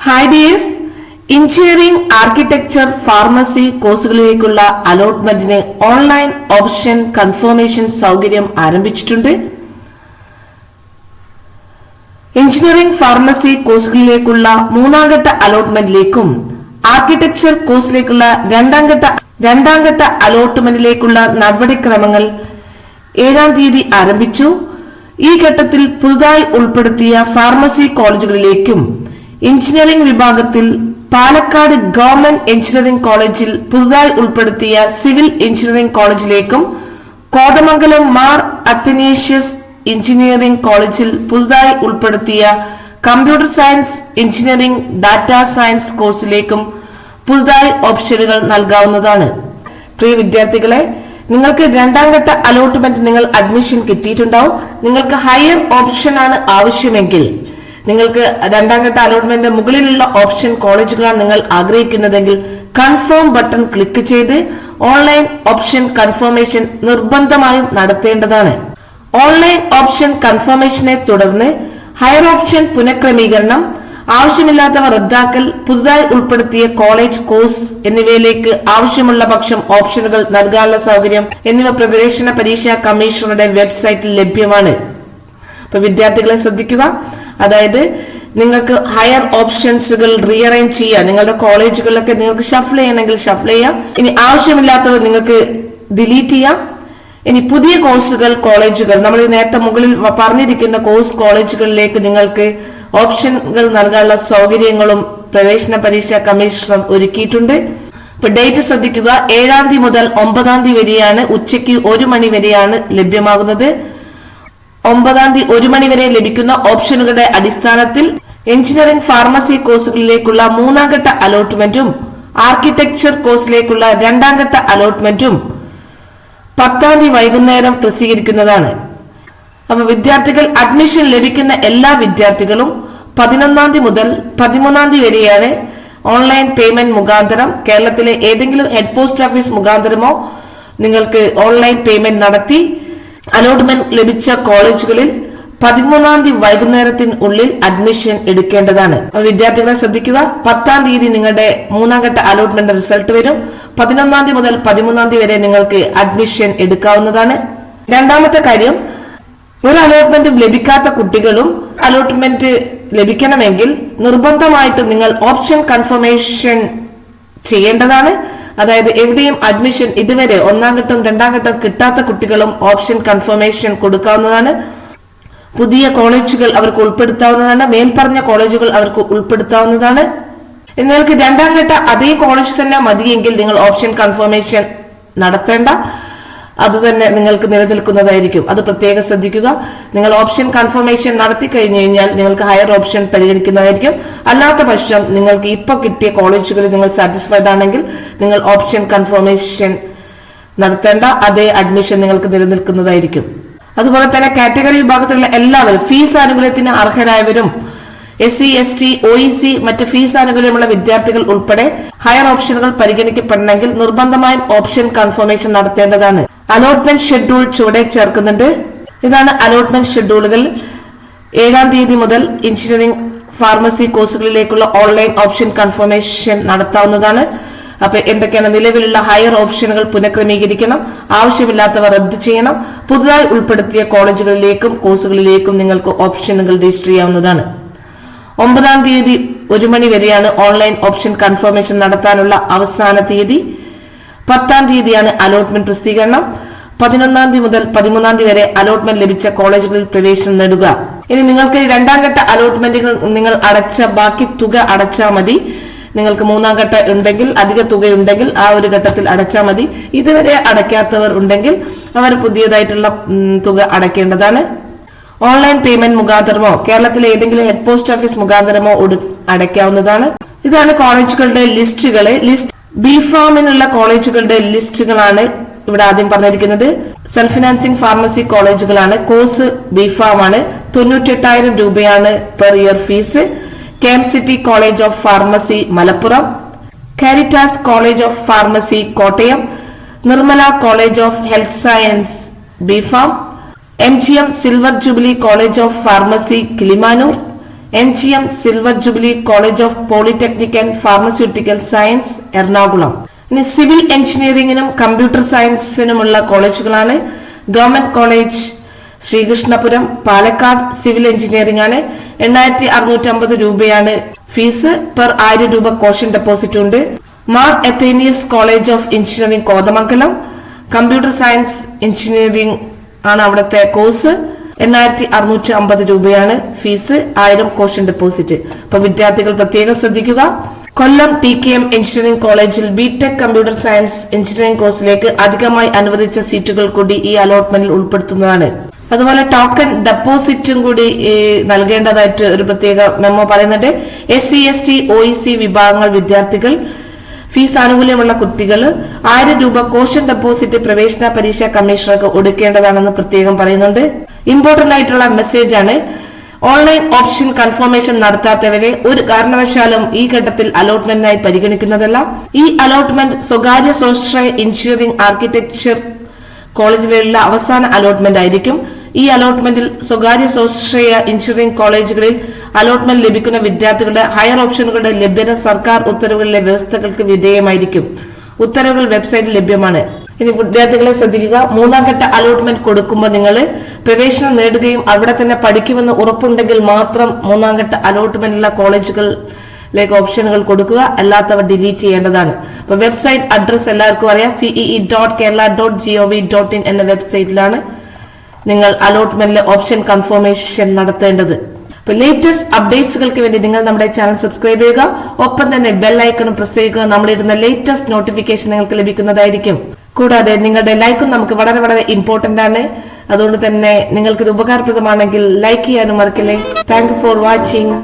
Hi dears, engineering, architecture, pharmacy കോഴ്സുകളിലേക്കുള്ള അലോട്ട്മെന്റിന് online option confirmation സൗകര്യം ആരംഭിച്ചിട്ടുണ്ട്. എഞ്ചിനീയറിംഗ്, ഫാർമസി കോഴ്സുകളിലേക്കുള്ള മൂന്നാം ഘട്ട അലോട്ട്മെന്റിലേക്കും ആർക്കിടെക്ചർ കോഴ്സിലേക്കുള്ള രണ്ടാം ഘട്ട അലോട്ട്മെന്റിലേക്കുള്ള നടപടിക്രമങ്ങൾ 7-ാം തീയതി ആരംഭിച്ചു. ഈ ഘട്ടത്തിൽ പുതുതായി ഉൾപ്പെടുത്തിയ ഫാർമസി കോളേജുകളിലേക്കും എഞ്ചിനീയറിംഗ് വിഭാഗത്തിൽ പാലക്കാട് ഗവൺമെന്റ് എഞ്ചിനീയറിംഗ് കോളേജിൽ പുതുതായി ഉൾപ്പെടുത്തിയ സിവിൽ എഞ്ചിനീയറിംഗ് കോളേജിലേക്കും കോതമംഗലം മാർ അത്തനേഷ്യസ് എഞ്ചിനീയറിംഗ് കോളേജിൽ പുതുതായി ഉൾപ്പെടുത്തിയ computer science, engineering, data science കോഴ്സിലേക്കും പുതുതായി ഓപ്ഷനുകൾ നൽകാവുന്നതാണ്. പ്രിയ വിദ്യാർത്ഥികളെ, നിങ്ങൾക്ക് രണ്ടാം ഘട്ട അലോട്ട്മെന്റ് നിങ്ങൾ അഡ്മിഷൻ കിട്ടിയിട്ടുണ്ടാവും. നിങ്ങൾക്ക് ഹയർ ഓപ്ഷൻ ആണ് ആവശ്യമെങ്കിൽ, നിങ്ങൾക്ക് രണ്ടാം ഘട്ട അലോട്ട്മെന്റ് മുകളിലുള്ള ഓപ്ഷൻ കോളേജുകളാണ് നിങ്ങൾ ആഗ്രഹിക്കുന്നതെങ്കിൽ കൺഫേം ബട്ടൺ ക്ലിക്ക് ചെയ്ത് ഓൺലൈൻ ഓപ്ഷൻ കൺഫർമേഷൻ നിർബന്ധമായും നടത്തേണ്ടതാണ്. ഓൺലൈൻ ഓപ്ഷൻ കൺഫർമേഷനെ തുടർന്ന് ഹയർ ഓപ്ഷൻ പുനഃക്രമീകരണം, ആവശ്യമില്ലാത്തവ റദ്ദാക്കൽ, പുതുതായി ഉൾപ്പെടുത്തിയ കോളേജ്, കോഴ്സ് എന്നിവയിലേക്ക് ആവശ്യമുള്ള പക്ഷം ഓപ്ഷനുകൾ നൽകാനുള്ള സൗകര്യം എന്നിവ പ്രവേശന പരീക്ഷാ കമ്മീഷണറുടെ വെബ്സൈറ്റിൽ ലഭ്യമാണ്. അപ്പൊ വിദ്യാർത്ഥികളെ ശ്രദ്ധിക്കുക. അതായത് നിങ്ങൾക്ക് ഹയർ ഓപ്ഷൻസുകൾ റീഅറേഞ്ച് ചെയ്യാം. നിങ്ങളുടെ കോളേജുകളിലൊക്കെ നിങ്ങൾക്ക് ഷഫിൾ ചെയ്യണമെങ്കിൽ ഷഫിൾ ചെയ്യാം. ഇനി ആവശ്യമില്ലാത്തവ നിങ്ങൾക്ക് ഡിലീറ്റ് ചെയ്യാം. ഇനി പുതിയ കോഴ്സുകൾ, കോളേജുകൾ, നമ്മൾ നേരത്തെ മുകളിൽ പറഞ്ഞിരിക്കുന്ന കോഴ്സ് കോളേജുകളിലേക്ക് നിങ്ങൾക്ക് ഓപ്ഷനുകൾ നൽകാനുള്ള സൗകര്യങ്ങളും പ്രവേശന പരീക്ഷാ കമ്മീഷണർ ഒരുക്കിയിട്ടുണ്ട്. ഇപ്പൊ ഡേറ്റ് ശ്രദ്ധിക്കുക. 7-ാം തീയതി മുതൽ 9-ാം തീയതി വരെയാണ്. ഉച്ചയ്ക്ക് 1 മണി വരെയാണ് ലഭ്യമാകുന്നത്. 9-ാം തീയതി 1 മണി വരെ ലഭിക്കുന്ന ഓപ്ഷനുകളുടെ അടിസ്ഥാനത്തിൽ എഞ്ചിനീയറിംഗ്, ഫാർമസി കോഴ്സുകളിലേക്കുള്ള മൂന്നാം ഘട്ട അലോട്ട്മെന്റും ആർക്കിടെക്ചർ കോഴ്സിലേക്കുള്ള രണ്ടാം ഘട്ട അലോട്ട്മെന്റും 10-ാം തീയതി വൈകുന്നേരം പ്രസിദ്ധീകരിക്കുന്നതാണ്. അപ്പൊ വിദ്യാർത്ഥികൾ, അഡ്മിഷൻ ലഭിക്കുന്ന എല്ലാ വിദ്യാർത്ഥികളും 11-ാം തീയതി മുതൽ 13-ാം തീയതി വരെയാണ് ഓൺലൈൻ പേയ്മെന്റ് മുഖാന്തരം കേരളത്തിലെ ഏതെങ്കിലും ഹെഡ് പോസ്റ്റ് ഓഫീസ് മുഖാന്തരമോ നിങ്ങൾക്ക് ഓൺലൈൻ പേയ്മെന്റ് നടത്തി അലോട്ട്മെന്റ് ലഭിച്ച കോളേജുകളിൽ 13-ാം തീയതി വൈകുന്നേരത്തിനുള്ളിൽ അഡ്മിഷൻ എടുക്കേണ്ടതാണ്. വിദ്യാർത്ഥികളെ ശ്രദ്ധിക്കുക. 10-ാം തീയതി നിങ്ങളുടെ മൂന്നാം ഘട്ട അലോട്ട്മെന്റ് റിസൾട്ട് വരും. 11-ാം തീയതി മുതൽ 13-ാം തീയതി വരെ നിങ്ങൾക്ക് അഡ്മിഷൻ എടുക്കാവുന്നതാണ്. രണ്ടാമത്തെ കാര്യം, ഒരു അലോട്ട്മെന്റും ലഭിക്കാത്ത കുട്ടികളും അലോട്ട്മെന്റ് ലഭിക്കണമെങ്കിൽ നിർബന്ധമായിട്ടും നിങ്ങൾ ഓപ്ഷൻ കൺഫർമേഷൻ ചെയ്യേണ്ടതാണ്. അതായത് എവിടെയും അഡ്മിഷൻ ഇതുവരെ ഒന്നാം ഘട്ടം, രണ്ടാം ഘട്ടം കിട്ടാത്ത കുട്ടികളും ഓപ്ഷൻ കൺഫർമേഷൻ കൊടുക്കാവുന്നതാണ്. പുതിയ കോളേജുകൾ അവർക്ക് ഉൾപ്പെടുത്താവുന്നതാണ്. മേൽപ്പറഞ്ഞ കോളേജുകൾ അവർക്ക് ഉൾപ്പെടുത്താവുന്നതാണ്. നിങ്ങൾക്ക് രണ്ടാം ഘട്ട അതേ കോളേജ് തന്നെ മതിയെങ്കിൽ നിങ്ങൾ ഓപ്ഷൻ കൺഫർമേഷൻ നടത്തേണ്ട, അത് തന്നെ നിങ്ങൾക്ക് നിലനിൽക്കുന്നതായിരിക്കും. അത് പ്രത്യേകം ശ്രദ്ധിക്കുക. നിങ്ങൾ ഓപ്ഷൻ കൺഫർമേഷൻ നടത്തി കഴിഞ്ഞു കഴിഞ്ഞാൽ നിങ്ങൾക്ക് ഹയർ ഓപ്ഷൻ പരിഗണിക്കുന്നതായിരിക്കും. അല്ലാത്ത പക്ഷം നിങ്ങൾക്ക് ഇപ്പൊ കിട്ടിയ കോളേജുകളിൽ നിങ്ങൾ സാറ്റിസ്ഫൈഡ് ആണെങ്കിൽ നിങ്ങൾ ഓപ്ഷൻ കൺഫർമേഷൻ നടത്തേണ്ട, അതേ അഡ്മിഷൻ നിങ്ങൾക്ക് നിലനിൽക്കുന്നതായിരിക്കും. അതുപോലെ തന്നെ കാറ്റഗറി വിഭാഗത്തിലുള്ള എല്ലാവരും, ഫീസ് ആനുകൂല്യത്തിന് അർഹരായവരും SC, ST, OEC മറ്റ് ഫീസ് ആനുകൂല്യമുള്ള വിദ്യാർത്ഥികൾ ഉൾപ്പെടെ ഹയർ ഓപ്ഷനുകൾ പരിഗണിക്കപ്പെടണമെങ്കിൽ നിർബന്ധമായും ഓപ്ഷൻ കൺഫർമേഷൻ നടത്തേണ്ടതാണ്. അലോട്ട്മെന്റ് ഷെഡ്യൂൾ ചുവടെ ചേർക്കുന്നുണ്ട്. ഇതാണ് അലോട്ട്മെന്റ് ഷെഡ്യൂളുകൾ. 7-ാം തീയതി മുതൽ എഞ്ചിനീയറിംഗ്, ഫാർമസി കോഴ്സുകളിലേക്കുള്ള ഓൺലൈൻ ഓപ്ഷൻ കൺഫർമേഷൻ നടത്താവുന്നതാണ്. അപ്പൊ എന്തൊക്കെയാണ്? നിലവിലുള്ള ഹയർ ഓപ്ഷനുകൾ പുനഃക്രമീകരിക്കണം, ആവശ്യമില്ലാത്തവ റദ്ദ് ചെയ്യണം, പുതുതായി ഉൾപ്പെടുത്തിയ കോളേജുകളിലേക്കും കോഴ്സുകളിലേക്കും നിങ്ങൾക്ക് ഓപ്ഷനുകൾ രജിസ്റ്റർ ചെയ്യാവുന്നതാണ്. 9-ാം തീയതി 1 മണി വരെയാണ് ഓൺലൈൻ ഓപ്ഷൻ കൺഫർമേഷൻ നടത്താനുള്ള അവസാന തീയതി. 10-ാം തീയതിയാണ് അലോട്ട്മെന്റ് പ്രസിദ്ധീകരണം. 11-ാം തീയതി മുതൽ 13-ാം തീയതി വരെ അലോട്ട്മെന്റ് ലഭിച്ച കോളേജുകളിൽ പ്രവേശനം നേടുക. ഇനി നിങ്ങൾക്ക് രണ്ടാം ഘട്ട അലോട്ട്മെന്റുകൾ നിങ്ങൾ അടച്ച ബാക്കി തുക അടച്ചാൽ മതി. നിങ്ങൾക്ക് മൂന്നാം ഘട്ട ഉണ്ടെങ്കിൽ, അധിക തുകയുണ്ടെങ്കിൽ ആ ഒരു ഘട്ടത്തിൽ അടച്ചാൽ മതി. ഇതുവരെ അടയ്ക്കാത്തവർ ഉണ്ടെങ്കിൽ അവർ പുതിയതായിട്ടുള്ള തുക അടയ്ക്കേണ്ടതാണ്. ഓൺലൈൻ പേയ്മെന്റ് മുഖാന്തരമോ കേരളത്തിലെ ഏതെങ്കിലും ഹെഡ് പോസ്റ്റ് ഓഫീസ് മുഖാന്തരമോ അടയ്ക്കാവുന്നതാണ്. ഇതാണ് കോളേജുകളുടെ ലിസ്റ്റുകള്. ബി ഫാമിനുള്ള കോളേജുകളുടെ ലിസ്റ്റുകളാണ് ഇവിടെ ആദ്യം പറഞ്ഞിരിക്കുന്നത്. സെൽഫ് ഫിനാൻസിംഗ് ഫാർമസി കോളേജുകളാണ്. കോഴ്സ് ബി ഫാം ആണ്. 98,000 രൂപയാണ് per year fees. KMCT college of pharmacy Malappuram, Caritas college of pharmacy Kottayam, Nirmala college of health science B Pharm, MGM silver jubilee college of pharmacy Kilimanoor, MGM silver jubilee college of polytechnic and pharmaceutical science Ernakulam. ഇനി civil എഞ്ചിനീയറിംഗിനും computer സയൻസിനുമുള്ള കോളേജുകളാണ് government college Sreekrishnapuram Palakkad. Civil engineering ആണ്. 8650 രൂപയാണ് fees. Per 1000 രൂപ caution deposit ഉണ്ട്. Mar Athanasius college of engineering Kothamangalam. Computer science engineering ആണ് അവിടുത്തെ കോഴ്സ്. 8650 രൂപയാണ് ഫീസ്. 1000 caution deposit. അപ്പൊ വിദ്യാർത്ഥികൾ പ്രത്യേകം ശ്രദ്ധിക്കുക. കൊല്ലം TKM എഞ്ചിനീയറിംഗ് കോളേജിൽ ബിടെക് കമ്പ്യൂട്ടർ സയൻസ് എഞ്ചിനീയറിംഗ് കോഴ്സിലേക്ക് അധികമായി അനുവദിച്ച സീറ്റുകൾ കൂടി ഈ അലോട്ട്മെന്റിൽ ഉൾപ്പെടുത്തുന്നതാണ്. അതുപോലെ ടോക്കൺ ഡെപ്പോസിറ്റും കൂടി നൽകേണ്ടതായിട്ട് ഒരു പ്രത്യേക മെമ്മോ പറയുന്നുണ്ട്. SC ST OEC വിഭാഗങ്ങൾ വിദ്യാർത്ഥികൾ, ഫീസ് ആനുകൂല്യമുള്ള കുട്ടികൾ 1000 രൂപ കോഷൻ ഡെപ്പോസിറ്റ് പ്രവേശന പരീക്ഷാ കമ്മീഷണർക്ക് ഒടുക്കേണ്ടതാണെന്ന് പ്രത്യേകം പറയുന്നുണ്ട്. ഇമ്പോർട്ടന്റ് ആയിട്ടുള്ള മെസ്സേജ് ആണ്. ഓൺലൈൻ ഓപ്ഷൻ കൺഫർമേഷൻ നടത്താത്തവരെ ഒരു കാരണവശാലും ഈ ഘട്ടത്തിൽ അലോട്ട്മെന്റിനായി പരിഗണിക്കുന്നതല്ല. ഈ അലോട്ട്മെന്റ് സ്വകാര്യ സ്വാശ്രയ എഞ്ചിനീയറിംഗ് ആർക്കിടെക്ചർ കോളേജിലുള്ള അവസാന അലോട്ട്മെന്റ് ആയിരിക്കും. ഈ അലോട്ട്മെന്റിൽ സ്വകാര്യ സ്വാശ്രയ എഞ്ചിനീയറിംഗ് കോളേജുകളിൽ അലോട്ട്മെന്റ് ലഭിക്കുന്ന വിദ്യാർത്ഥികളുടെ ഹയർ ഓപ്ഷനുകളുടെ ലഭ്യത സർക്കാർ ഉത്തരവുകളിലെ വ്യവസ്ഥകൾക്ക് വിധേയമായിരിക്കും. ഉത്തരവുകൾ വെബ്സൈറ്റിൽ ലഭ്യമാണ്. ഇനി വിദ്യാർത്ഥികളെ ശ്രദ്ധിക്കുക. 3ാം ഘട്ട അലോട്ട്മെന്റ് കൊടുക്കുമ്പോൾ നിങ്ങൾ പ്രവേശനം നേടുകയും അവിടെ തന്നെ പഠിക്കുമെന്ന് ഉറപ്പുണ്ടെങ്കിൽ മാത്രം 3ാം ഘട്ട അലോട്ട്മെന്റിലുള്ള കോളേജുകളിലേക്ക് ഓപ്ഷനുകൾ കൊടുക്കുക. അല്ലാത്തവ ഡിലീറ്റ് ചെയ്യേണ്ടതാണ്. അപ്പൊ വെബ്സൈറ്റ് അഡ്രസ് എല്ലാവർക്കും അറിയാം. cee.kerala.gov.in എന്ന വെബ്സൈറ്റിലാണ് നിങ്ങൾ അലോട്ട്മെന്റിലെ ഓപ്ഷൻ കൺഫർമേഷൻ നടത്തേണ്ടത്. അപ്പൊ ലേറ്റസ്റ്റ് അപ്ഡേറ്റ്സുകൾക്ക് വേണ്ടി നിങ്ങൾ നമ്മുടെ ചാനൽ സബ്സ്ക്രൈബ് ചെയ്യുക. ഒപ്പം തന്നെ ബെൽ ഐക്കണും പ്രസ് ചെയ്യുക. നമ്മളിടുന്ന ലേറ്റസ്റ്റ് നോട്ടിഫിക്കേഷൻ നിങ്ങൾക്ക് ലഭിക്കുന്നതായിരിക്കും. കൂടാതെ നിങ്ങളുടെ ലൈക്കും നമുക്ക് വളരെ വളരെ ഇമ്പോർട്ടന്റ് ആണ്. അതുകൊണ്ട് തന്നെ നിങ്ങൾക്ക് ഇത് ഉപകാരപ്രദമാണെങ്കിൽ ലൈക്ക് ചെയ്യാനും മറക്കില്ലേ. Thank you for watching.